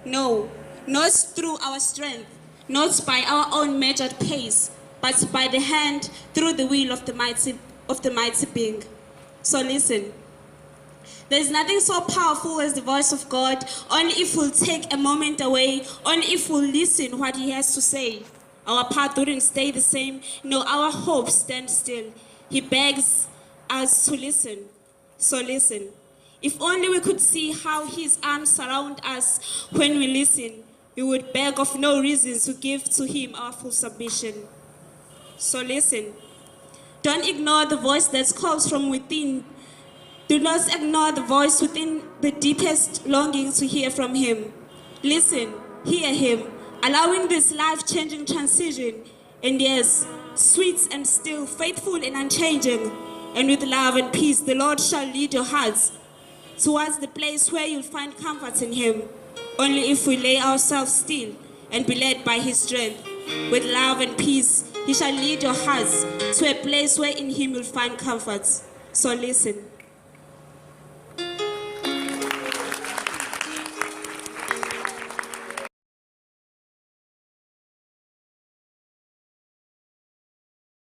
No, not through our strength, not by our own measured pace, but by the hand through the will of the mighty being. So listen. There is nothing so powerful as the voice of God, only if we'll take a moment away, only if we'll listen what he has to say. Our path wouldn't stay the same, no, our hope stands still. He begs us to listen. So listen. If only we could see how his arms surround us when we listen, we would beg of no reasons to give to him our full submission. So listen. Don't ignore the voice that calls from within. Do not ignore the voice within the deepest longing to hear from him. Listen, hear him, allowing this life-changing transition. And yes, sweet and still, faithful and unchanging. And with love and peace, the Lord shall lead your hearts towards the place where you'll find comfort in him. Only if we lay ourselves still and be led by his strength. With love and peace, he shall lead your hearts to a place where in him you'll find comfort. So listen.